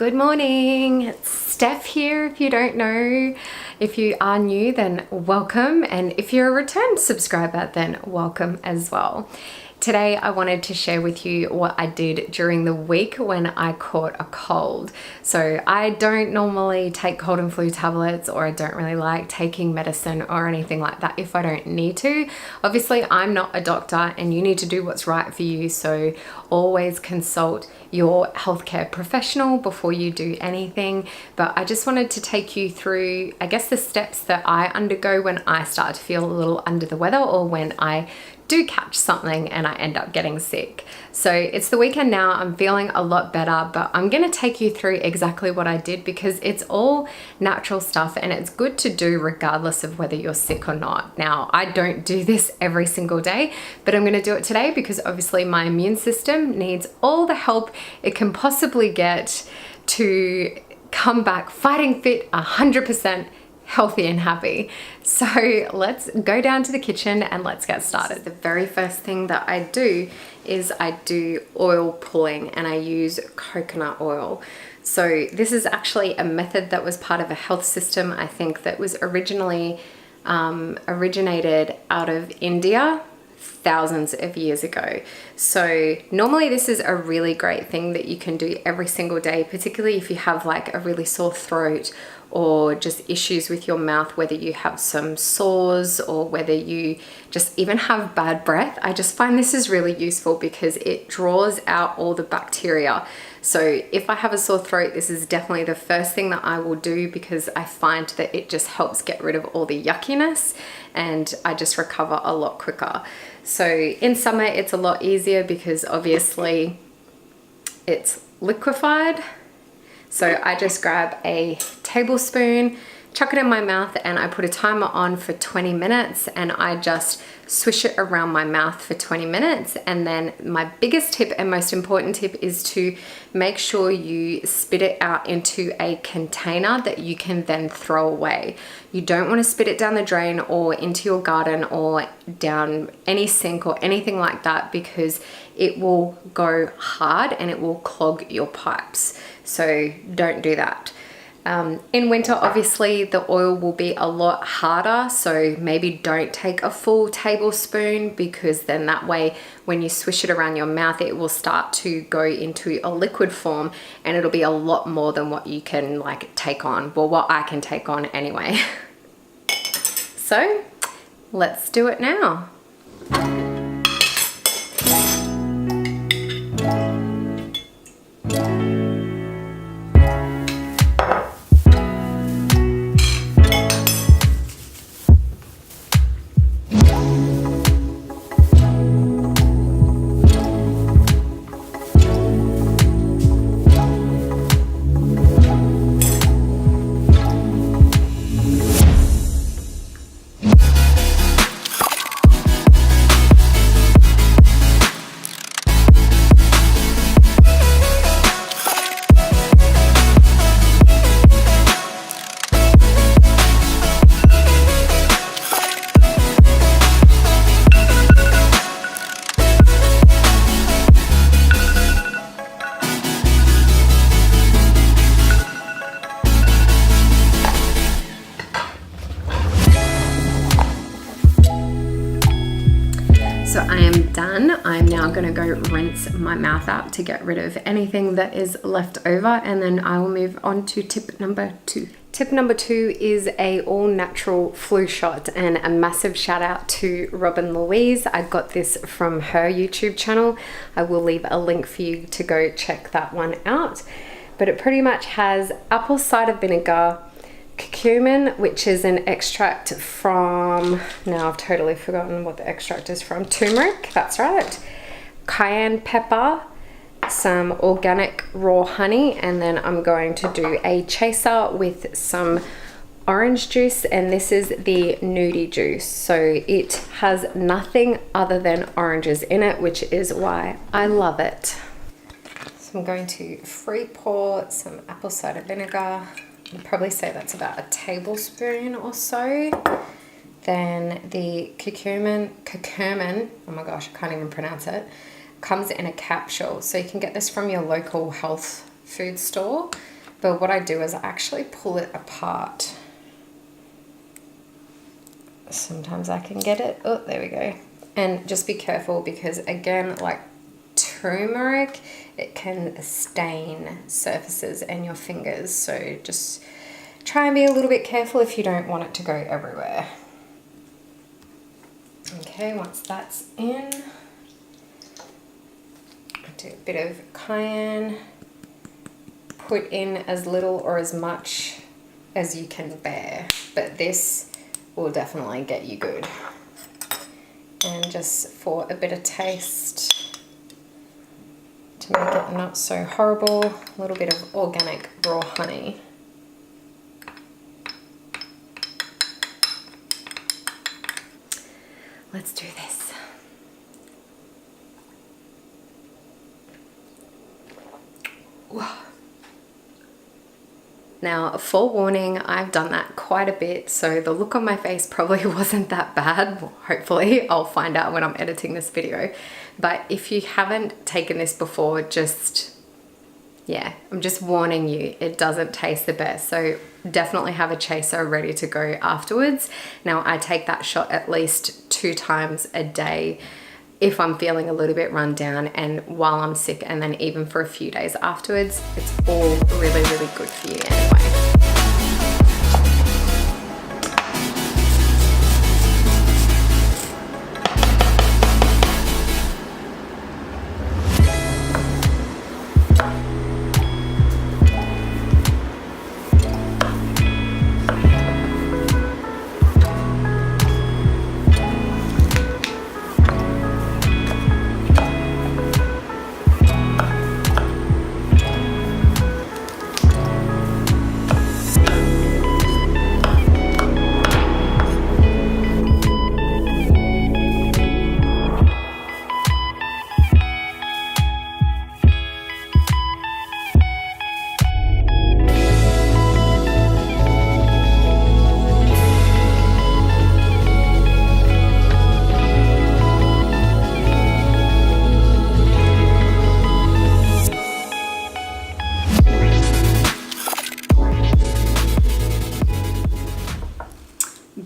Good morning, it's Steph here if you don't know. If you are new, then welcome, and if you're a return subscriber, then welcome as well. Today I wanted to share with you what I did during the week when I caught a cold. So I don't normally take cold and flu tablets, or I don't really like taking medicine or anything like that if I don't need to. Obviously I'm not a doctor and you need to do what's right for you, so always consult your healthcare professional before you do anything. But I just wanted to take you through, I guess, the steps that I undergo when I start to feel a little under the weather, or when I do catch something and I end up getting sick. So it's the weekend now, I'm feeling a lot better, but I'm gonna take you through exactly what I did because it's all natural stuff and it's good to do regardless of whether you're sick or not. Now, I don't do this every single day, but I'm gonna do it today because obviously my immune system needs all the help it can possibly get to come back fighting fit 100%, healthy and happy. So let's go down to the kitchen and let's get started. The very first thing that I do is I do oil pulling, and I use coconut oil. So this is actually a method that was part of a health system, I think, that was originally originated out of India thousands of years ago. So normally this is a really great thing that you can do every single day, particularly if you have like a really sore throat or just issues with your mouth, whether you have some sores or whether you just even have bad breath. I just find this is really useful because it draws out all the bacteria. So if I have a sore throat, this is definitely the first thing that I will do because I find that it just helps get rid of all the yuckiness and I just recover a lot quicker. So in summer, it's a lot easier because obviously it's liquefied. So I just grab a tablespoon, chuck it in my mouth, and I put a timer on for 20 minutes and I just swish it around my mouth for 20 minutes. And then my biggest tip and most important tip is to make sure you spit it out into a container that you can then throw away. You don't want to spit it down the drain or into your garden or down any sink or anything like that, because it will go hard and it will clog your pipes. So don't do that. In winter, obviously the oil will be a lot harder, so maybe don't take a full tablespoon, because then that way when you swish it around your mouth it will start to go into a liquid form and it'll be a lot more than what you can like take on, well, what I can take on anyway. So let's do it now. So I am done. I'm now gonna go rinse my mouth out to get rid of anything that is left over, and then I will move on to tip number 2. Tip number 2 is a all-natural flu shot, and a massive shout out to Robin Louise. I got this from her YouTube channel. I will leave a link for you to go check that one out. But it pretty much has apple cider vinegar, curcumin, which is an extract from, now I've totally forgotten what the extract is from, turmeric, that's right, cayenne pepper, some organic raw honey, and then I'm going to do a chaser with some orange juice, and this is the nudie juice. So it has nothing other than oranges in it, which is why I love it. So I'm going to free pour some apple cider vinegar. I'd probably say that's about a tablespoon or so. Then the curcumin, oh my gosh, I can't even pronounce it, comes in a capsule. So you can get this from your local health food store. But what I do is I actually pull it apart. Sometimes I can get it. Oh, there we go. And just be careful because, again, like turmeric, it can stain surfaces and your fingers. So just try and be a little bit careful if you don't want it to go everywhere. Okay, once that's in, do a bit of cayenne. Put in as little or as much as you can bear, but this will definitely get you good. And just for a bit of taste, to make it not so horrible, a little bit of organic raw honey. Let's do this. Whoa. Now, forewarning, I've done that quite a bit, so the look on my face probably wasn't that bad. Well, hopefully, I'll find out when I'm editing this video. But if you haven't taken this before, yeah, I'm just warning you, it doesn't taste the best. So definitely have a chaser ready to go afterwards. Now, I take that shot at least 2 times a day if I'm feeling a little bit run down and while I'm sick, and then even for a few days afterwards. It's all really, really good for you anyway.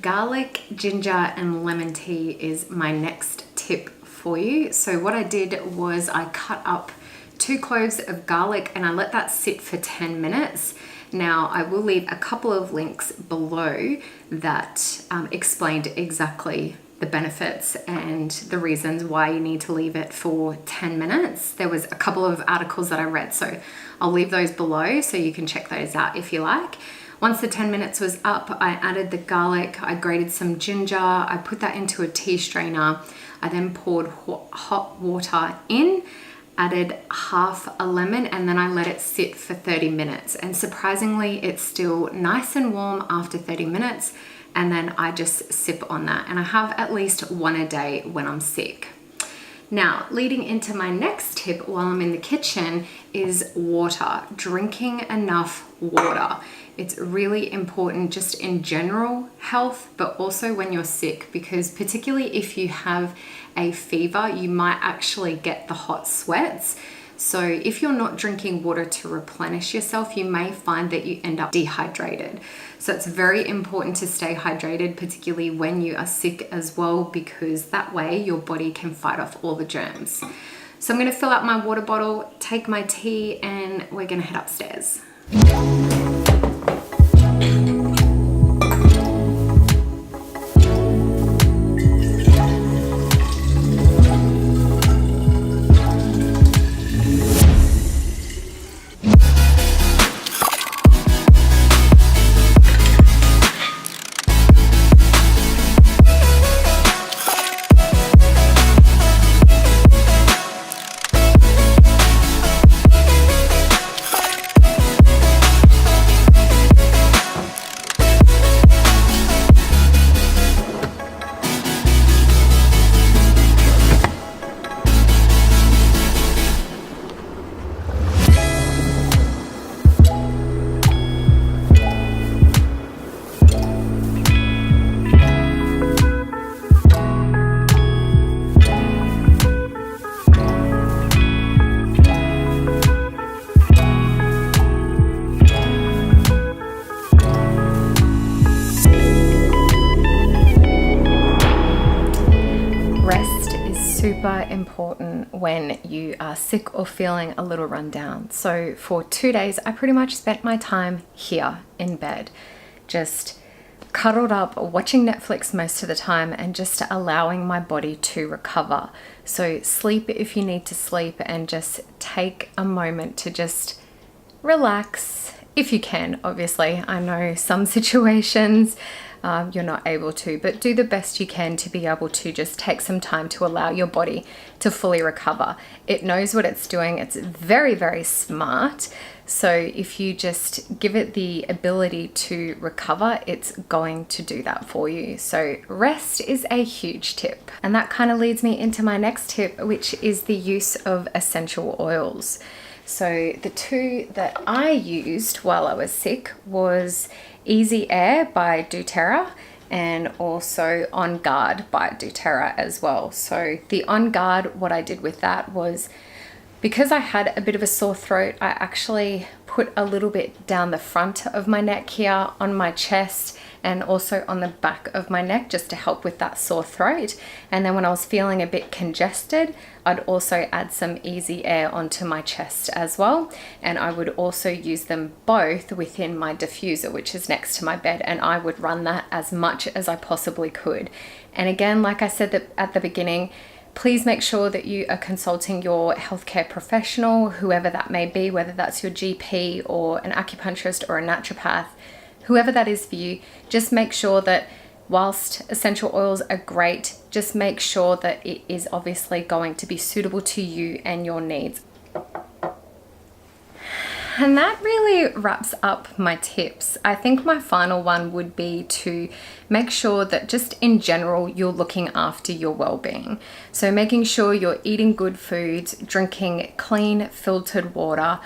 Garlic, ginger, and lemon tea is my next tip for you. So what I did was I cut up 2 cloves of garlic and I let that sit for 10 minutes. Now, I will leave a couple of links below that explained exactly the benefits and the reasons why you need to leave it for 10 minutes. There was a couple of articles that I read, so I'll leave those below so you can check those out if you like. Once the 10 minutes was up, I added the garlic, I grated some ginger, I put that into a tea strainer. I then poured hot water in, added half a lemon, and then I let it sit for 30 minutes. And surprisingly, it's still nice and warm after 30 minutes. And then I just sip on that. And I have at least 1 a day when I'm sick. Now, leading into my next tip while I'm in the kitchen is water, drinking enough water. It's really important just in general health, but also when you're sick, because particularly if you have a fever, you might actually get the hot sweats. So if you're not drinking water to replenish yourself, you may find that you end up dehydrated. So it's very important to stay hydrated, particularly when you are sick as well, because that way your body can fight off all the germs. So I'm going to fill up my water bottle, take my tea, and we're going to head upstairs. super important when you are sick or feeling a little run down. So for 2 days, I pretty much spent my time here in bed, just cuddled up, watching Netflix most of the time, and just allowing my body to recover. So sleep if you need to sleep, and just take a moment to just relax if you can. Obviously, I know some situations you're not able to, but do the best you can to be able to just take some time to allow your body to fully recover. It knows what it's doing. It's very, very smart. So if you just give it the ability to recover, it's going to do that for you. So rest is a huge tip. And that kind of leads me into my next tip, which is the use of essential oils. So the two that I used while I was sick was Easy Air by doTERRA, and also On Guard by doTERRA as well. So the On Guard, what I did with that was, because I had a bit of a sore throat, I actually put a little bit down the front of my neck here, on my chest, and also on the back of my neck, just to help with that sore throat. And then when I was feeling a bit congested, I'd also add some Easy Air onto my chest as well. And I would also use them both within my diffuser, which is next to my bed, and I would run that as much as I possibly could. And again, like I said at the beginning, please make sure that you are consulting your healthcare professional, whoever that may be, whether that's your GP or an acupuncturist or a naturopath, whoever that is for you. Just make sure that whilst essential oils are great, just make sure that it is obviously going to be suitable to you and your needs. And that really wraps up my tips. I think my final one would be to make sure that just in general, you're looking after your well-being. So making sure you're eating good foods, drinking clean, filtered water,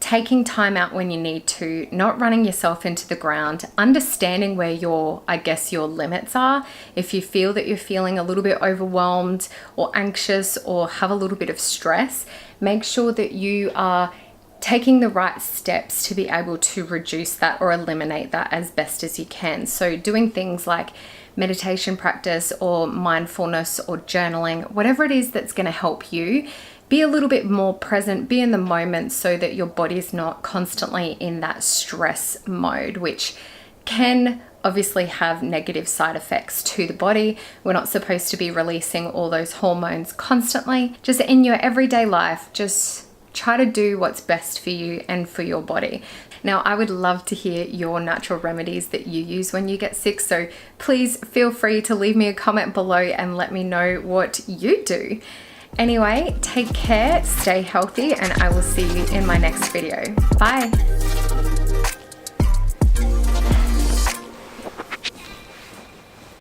taking time out when you need to, not running yourself into the ground, understanding where your limits are. If you feel that you're feeling a little bit overwhelmed or anxious or have a little bit of stress, make sure that you are taking the right steps to be able to reduce that or eliminate that as best as you can. So doing things like meditation practice or mindfulness or journaling, whatever it is that's going to help you be a little bit more present, be in the moment, so that your body's not constantly in that stress mode, which can obviously have negative side effects to the body. We're not supposed to be releasing all those hormones constantly. Just in your everyday life, just try to do what's best for you and for your body. Now, I would love to hear your natural remedies that you use when you get sick, so please feel free to leave me a comment below and let me know what you do. Anyway, take care, stay healthy, and I will see you in my next video. Bye.